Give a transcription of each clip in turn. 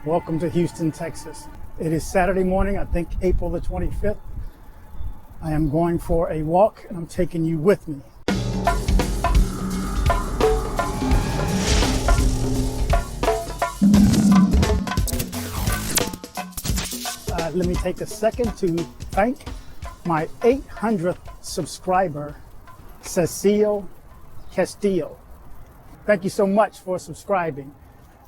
Welcome to Houston, Texas. It is Saturday morning, I think April the 25th. I am going for a walk and I'm taking you with me. Let me take a second to thank my 800th subscriber, Cecile Castillo. Thank you so much for subscribing.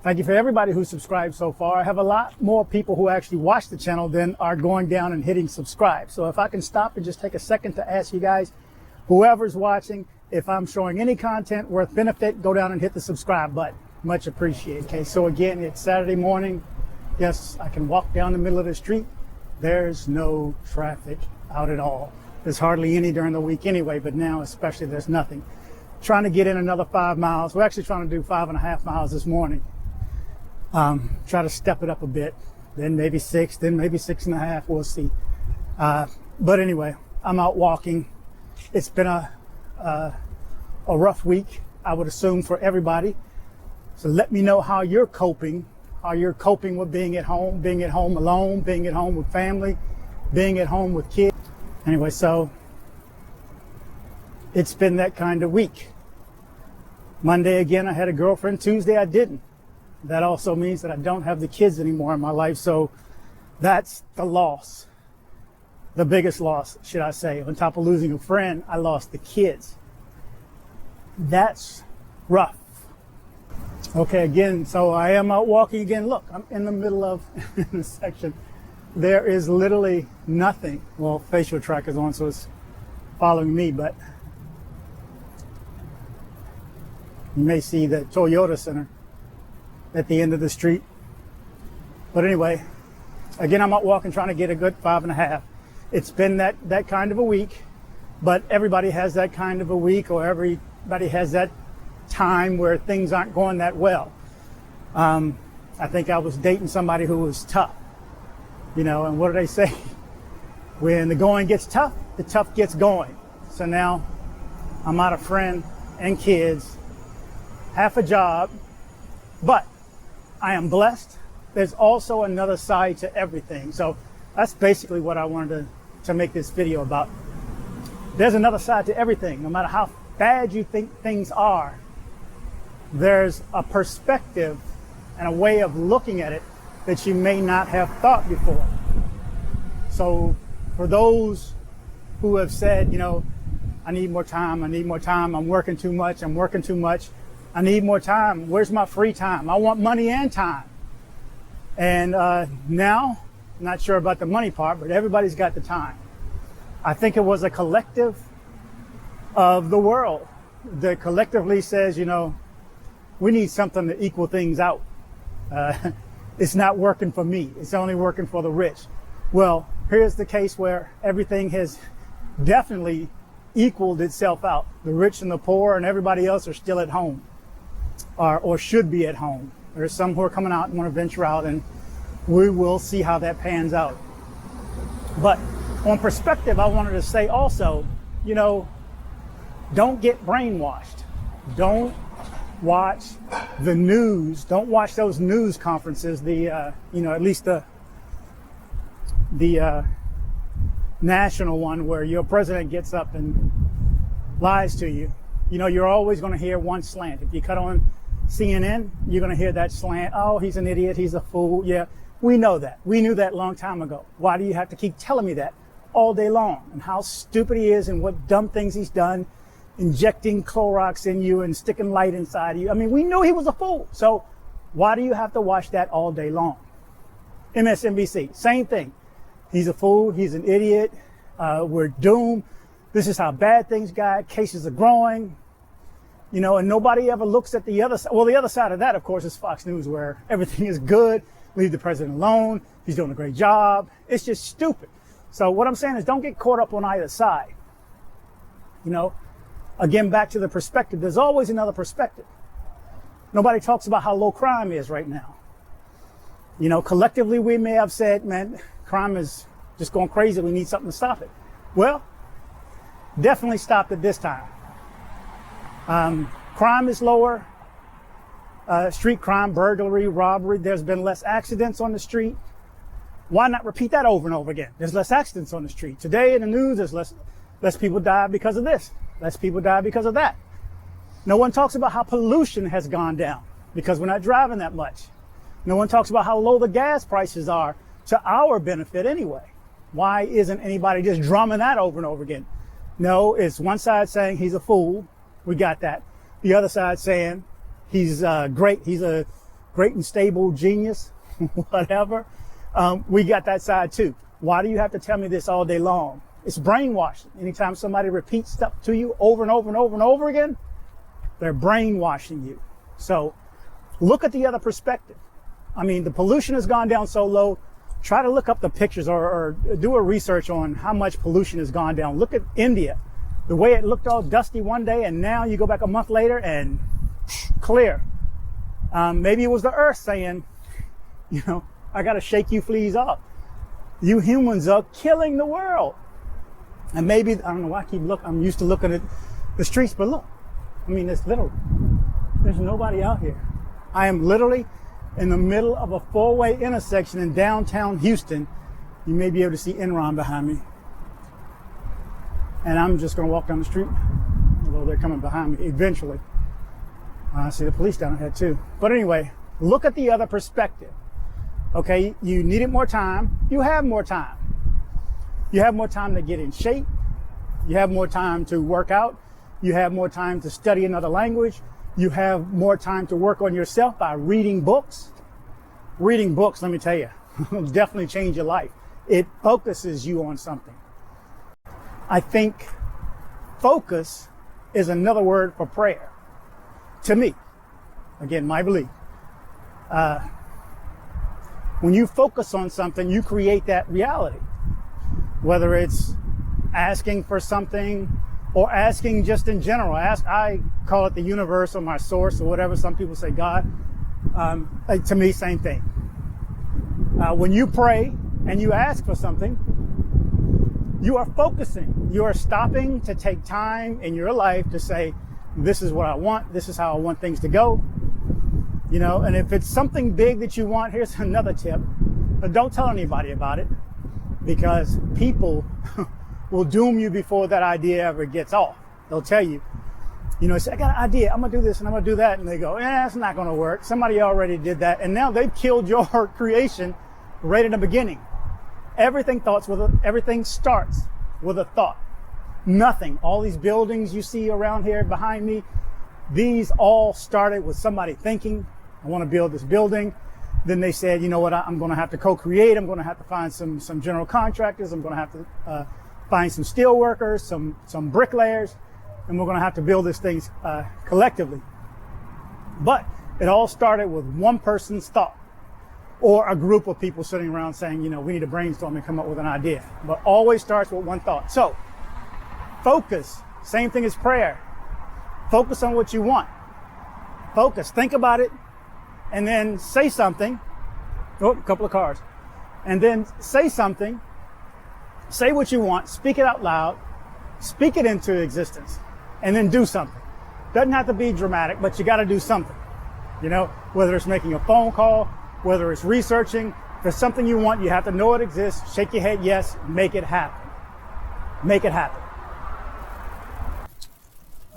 Thank you for everybody who subscribed so far. I have a lot more people who actually watch the channel than are going down and hitting subscribe. So if I can stop and just take a second to ask you guys, whoever's watching, if I'm showing any content worth benefit, go down and hit the subscribe button. Much appreciated. Okay, so again, it's Saturday morning. Yes, I can walk down the middle of the street. There's no traffic out at all. There's hardly any during the week anyway, but now especially there's nothing. Trying to get in another 5 miles. We're actually trying to do 5.5 miles this morning. Try to step it up a bit, then maybe 6, then maybe 6.5, we'll see. But anyway, I'm out walking. It's been a rough week, I would assume, for everybody. So let me know how you're coping with being at home alone, being at home with family, being at home with kids. Anyway, so it's been that kind of week. Monday again, I had a girlfriend. Tuesday, I didn't. That also means that I don't have the kids anymore in my life. So that's the loss, the biggest loss, should I say. On top of losing a friend, I lost the kids. That's rough. Okay, again, so I am out walking again. Look, I'm in the middle of the section. There is literally nothing. Well, facial tracker's on, so it's following me, but you may see the Toyota Center at the end of the street. But anyway, again, I'm out walking, trying to get a good 5.5. It's been that kind of a week, but everybody has that kind of a week, or everybody has that time where things aren't going that well. I think I was dating somebody who was tough, you know, and what do they say? When the going gets tough, the tough gets going. So now I'm out of friend and kids, half a job, but I am blessed. There's also another side to everything. So that's basically what I wanted to make this video about. There's another side to everything. No matter how bad you think things are, there's a perspective and a way of looking at it that you may not have thought before. So for those who have said, you know, I need more time, I'm working too much, I need more time, where's my free time? I want money and time. And now, I'm not sure about the money part, but everybody's got the time. I think it was a collective of the world that collectively says, you know, we need something to equal things out. It's not working for me. It's only working for the rich. Well, here's the case where everything has definitely equaled itself out. The rich and the poor and everybody else are still at home, or should be at home. There's some who are coming out and want to venture out, and we will see how that pans out. But on perspective, I wanted to say also, you know, don't get brainwashed. Don't watch the news. Don't watch those news conferences, you know, at least the national one where your president gets up and lies to you. You know, you're always going to hear one slant. If you cut on CNN, you're going to hear that slant. Oh, he's an idiot. He's a fool. Yeah, we know that. We knew that a long time ago. Why do you have to keep telling me that all day long? And how stupid he is and what dumb things he's done, injecting Clorox in you and sticking light inside of you. I mean, we knew he was a fool. So why do you have to watch that all day long? MSNBC, same thing. He's a fool. He's an idiot. We're doomed. This is how bad things got. Cases are growing. You know, and nobody ever looks at the other side. Well, the other side of that, of course, is Fox News, where everything is good. Leave the president alone. He's doing a great job. It's just stupid. So what I'm saying is don't get caught up on either side. You know, again, back to the perspective. There's always another perspective. Nobody talks about how low crime is right now. You know, collectively, we may have said, man, crime is just going crazy. We need something to stop it. Well, definitely stopped it this time. Crime is lower. street crime, burglary, robbery. There's been less accidents on the street. Why not repeat that over and over again? There's less accidents on the street. Today in the news, there's less people die because of this. Less people die because of that. No one talks about how pollution has gone down because we're not driving that much. No one talks about how low the gas prices are to our benefit anyway. Why isn't anybody just drumming that over and over again? No, it's one side saying he's a fool. We got that. The other side saying he's great. He's a great and stable genius, whatever. We got that side too. Why do you have to tell me this all day long? It's brainwashing. Anytime somebody repeats stuff to you over and over and over and over again, they're brainwashing you. So look at the other perspective. I mean, the pollution has gone down so low. Try to look up the pictures or do a research on how much pollution has gone down. Look at India, the way it looked all dusty one day, and now you go back a month later and clear. Maybe it was the earth saying, you know, I got to shake you fleas off. You humans are killing the world. And maybe, I don't know why I keep looking, I'm used to looking at the streets, but look, I mean, there's nobody out here. I am literally in the middle of a four-way intersection in downtown Houston. You may be able to see Enron behind me. And I'm just going to walk down the street, although they're coming behind me eventually. I see the police down ahead too. But anyway, look at the other perspective. Okay, you needed more time. You have more time. You have more time to get in shape. You have more time to work out. You have more time to study another language. You have more time to work on yourself by reading books. Reading books, let me tell you, will definitely change your life. It focuses you on something. I think focus is another word for prayer. To me, again, my belief. When you focus on something, you create that reality. Whether it's asking for something or asking just in general. I call it the universe or my source or whatever. Some people say God. To me, same thing. When you pray and you ask for something, you are focusing. You are stopping to take time in your life to say, this is what I want. This is how I want things to go. You know, and if it's something big that you want, here's another tip. But don't tell anybody about it, because people will doom you before that idea ever gets off. They'll tell you, you know, say, I got an idea. I'm going to do this and I'm going to do that. And they go, it's not going to work. Somebody already did that. And now they've killed your creation right in the beginning. Everything starts with a thought. Nothing. All these buildings you see around here behind me, these all started with somebody thinking, I want to build this building. Then they said, you know what, I'm going to have to co-create. I'm going to have to find some general contractors. I'm going to have to find some steel workers, some bricklayers, and we're going to have to build this thing collectively. But it all started with one person's thought, or a group of people sitting around saying, you know, we need to brainstorm and come up with an idea. But always starts with one thought. So focus, same thing as prayer. Focus on what you want. Focus, think about it, and then say something. Oh, a couple of cars. And then say something, say what you want, speak it out loud, speak it into existence, and then do something. Doesn't have to be dramatic, but you got to do something. You know, whether it's making a phone call, whether it's researching, if there's something you want, you have to know it exists, shake your head yes, make it happen. Make it happen.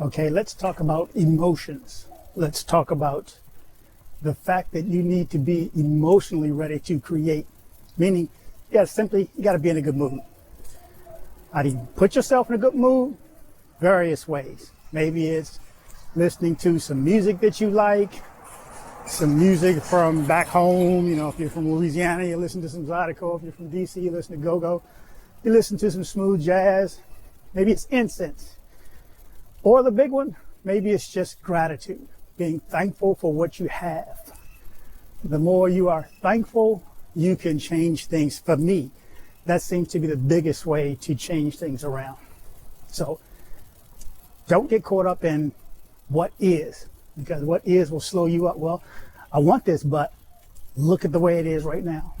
Okay, let's talk about emotions. Let's talk about the fact that you need to be emotionally ready to create. Meaning, you got to be in a good mood. How do you put yourself in a good mood? Various ways. Maybe it's listening to some music that you like, some music from back home. You know, if you're from Louisiana, you listen to some Zydeco. If you're from DC, you listen to go-go. You listen to some smooth jazz. Maybe it's incense. Or the big one, maybe it's just gratitude, being thankful for what you have. The more you are thankful, you can change things. For me, that seems to be the biggest way to change things around. So don't get caught up in what is, because what is will slow you up. Well, I want this, but look at the way it is right now.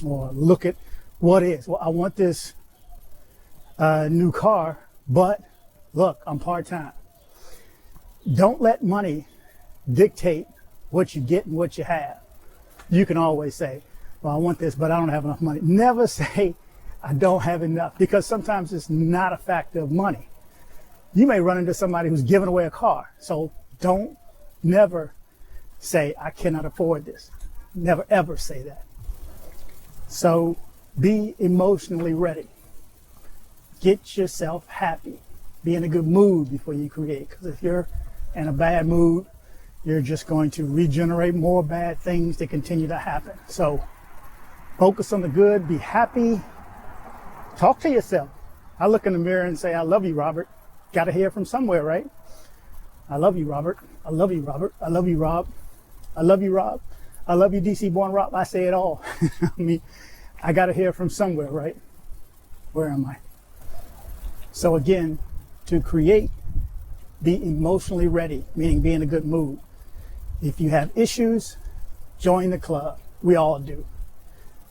Or look at what is. Well, I want this new car, but look, I'm part-time. Don't let money dictate what you get and what you have. You can always say, well, I want this, but I don't have enough money. Never say, I don't have enough, because sometimes it's not a factor of money. You may run into somebody who's giving away a car. So don't never say, I cannot afford this. Never, ever say that. So be emotionally ready. Get yourself happy. Be in a good mood before you create. Because if you're in a bad mood, you're just going to regenerate more bad things that continue to happen. So focus on the good, be happy, talk to yourself. I look in the mirror and say, I love you, Robert. Got to hear from somewhere, right? I love you, Robert. I love you, Robert. I love you, Rob. I love you, Rob. I love you, dcbornrob. I say it all. I mean, I got to hear from somewhere, right? Where am I? So again, to create, be emotionally ready, meaning be in a good mood. If you have issues, join the club. We all do.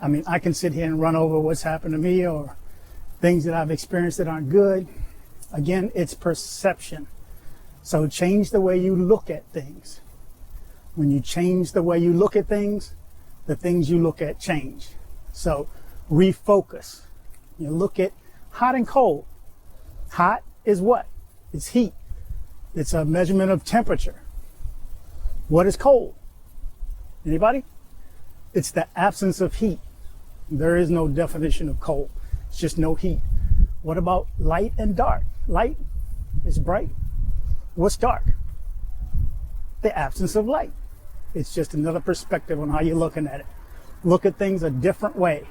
I mean, I can sit here and run over what's happened to me or things that I've experienced that aren't good. Again, it's perception. So change the way you look at things. When you change the way you look at things, the things you look at change. So refocus. You look at hot and cold. Hot is what? It's heat. It's a measurement of temperature. What is cold? Anybody? It's the absence of heat. There is no definition of cold. It's just no heat. What about light and dark? Light is bright. What's dark? The absence of light. It's just another perspective on how you're looking at it. Look at things a different way.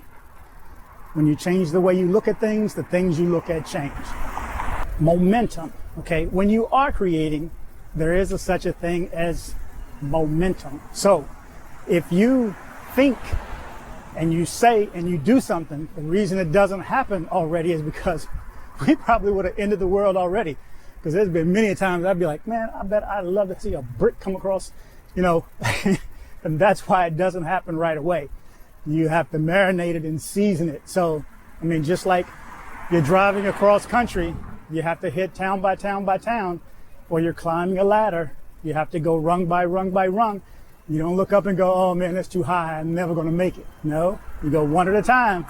When you change the way you look at things, the things you look at change. Momentum, okay? When you are creating, there is such a thing as momentum. So if you think and you say and you do something, the reason it doesn't happen already is because we probably would have ended the world already. Because there's been many times I'd be like, man, I bet I'd love to see a brick come across, you know, and that's why it doesn't happen right away. You have to marinate it and season it. So, I mean, just like you're driving across country, you have to hit town by town by town, or you're climbing a ladder. You have to go rung by rung by rung. You don't look up and go, oh man, that's too high, I'm never gonna make it. No, you go one at a time.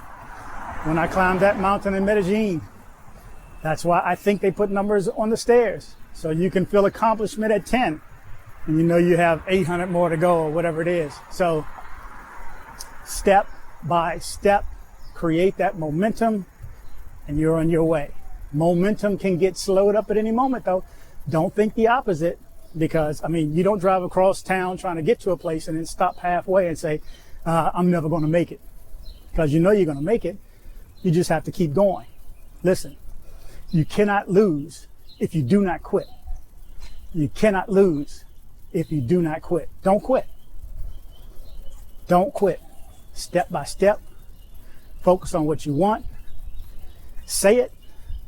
When I climbed that mountain in Medellin, that's why I think they put numbers on the stairs. So you can feel accomplishment at 10, and you know you have 800 more to go or whatever it is. So step by step, create that momentum, and you're on your way. Momentum can get slowed up at any moment though. Don't think the opposite, because I mean, you don't drive across town trying to get to a place and then stop halfway and say, I'm never gonna make it. Because you know you're gonna make it. You just have to keep going. Listen, you cannot lose if you do not quit. You cannot lose if you do not quit. Don't quit. Don't quit. Step by step, focus on what you want. Say it,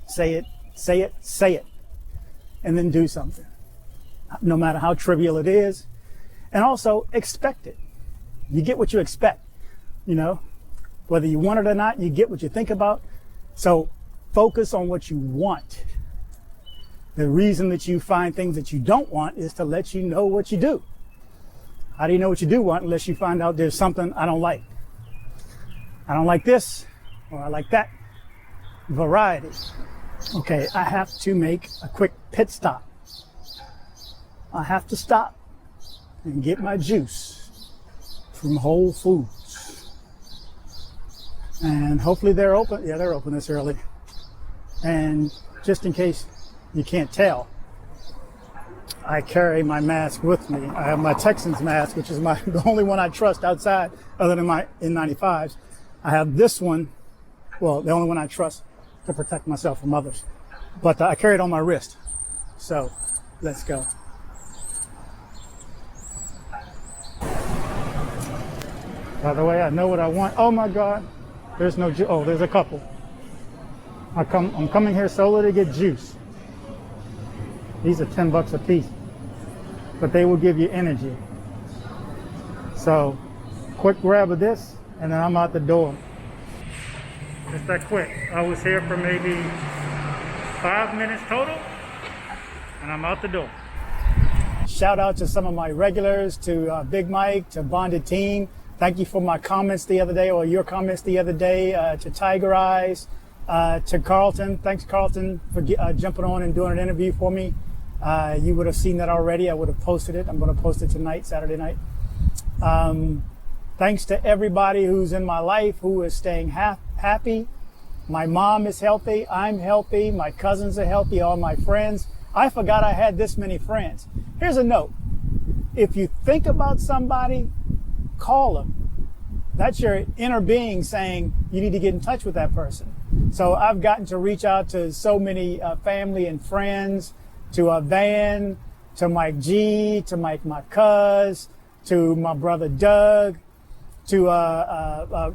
say it, say it, say it, and then do something. No matter how trivial it is. And also expect it. You get what you expect, you know, whether you want it or not, you get what you think about. So focus on what you want. The reason that you find things that you don't want is to let you know what you do. How do you know what you do want unless you find out there's something I don't like? I don't like this, or I like that. Variety. Okay, I have to make a quick pit stop. I have to stop and get my juice from Whole Foods. And hopefully they're open. Yeah, they're open this early. And just in case you can't tell, I carry my mask with me. I have my Texans mask, which is the only one I trust outside other than my N95s. I have this one, well, the only one I trust to protect myself from others. But I carry it on my wrist. So let's go. By the way, I know what I want. Oh my God, there's no juice. Oh, there's a couple. I'm coming here solely to get juice. These are $10 a piece, but they will give you energy. So quick grab of this, and then I'm out the door. It's that quick. I was here for maybe 5 minutes total, and I'm out the door. Shout out to some of my regulars, to Big Mike, to Bonded Team. Thank you for my comments the other day, or your comments the other day, to Tiger Eyes, to Carlton. Thanks, Carlton, for jumping on and doing an interview for me. You would have seen that already. I would have posted it. I'm going to post it tonight, Saturday night. Thanks to everybody who's in my life who is staying happy. My mom is healthy. I'm healthy. My cousins are healthy. All my friends. I forgot I had this many friends. Here's a note. If you think about somebody, call them. That's your inner being saying you need to get in touch with that person. So I've gotten to reach out to so many family and friends, to Van, to Mike G, to Mike Cuz, to my brother Doug, to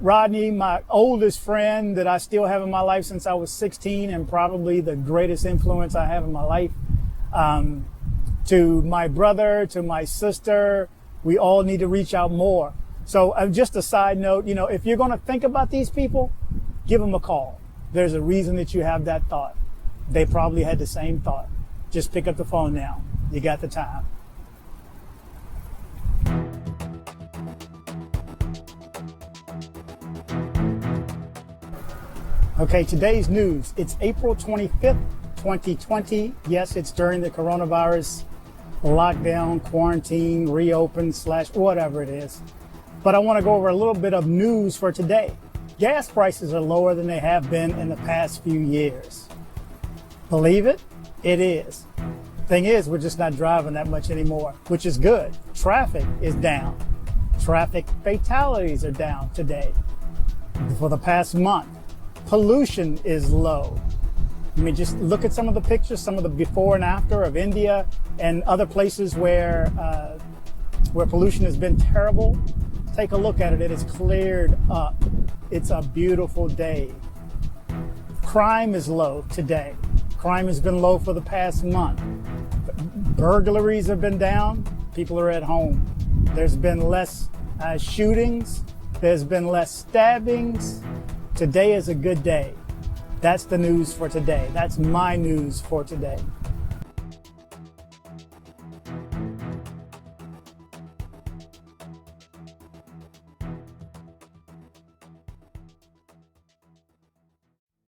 Rodney, my oldest friend that I still have in my life since I was 16 and probably the greatest influence I have in my life. To my brother, to my sister, we all need to reach out more. So just a side note, if you're going to think about these people, give them a call. There's a reason that you have that thought. They probably had the same thought. Just pick up the phone now. You got the time. Okay, today's news. It's April 25th, 2020. Yes, it's during the coronavirus lockdown, quarantine, reopen / whatever it is. But I want to go over a little bit of news for today. Gas prices are lower than they have been in the past few years. Believe it? It is. Thing is, we're just not driving that much anymore, which is good. Traffic is down. Traffic fatalities are down today. For the past month, pollution is low. I mean, just look at some of the pictures, some of the before and after of India and other places where pollution has been terrible. Take a look at it. It is cleared up. It's a beautiful day. Crime is low today. Crime has been low for the past month. Burglaries have been down. People are at home. There's been less shootings. There's been less stabbings. Today is a good day. That's the news for today. That's my news for today.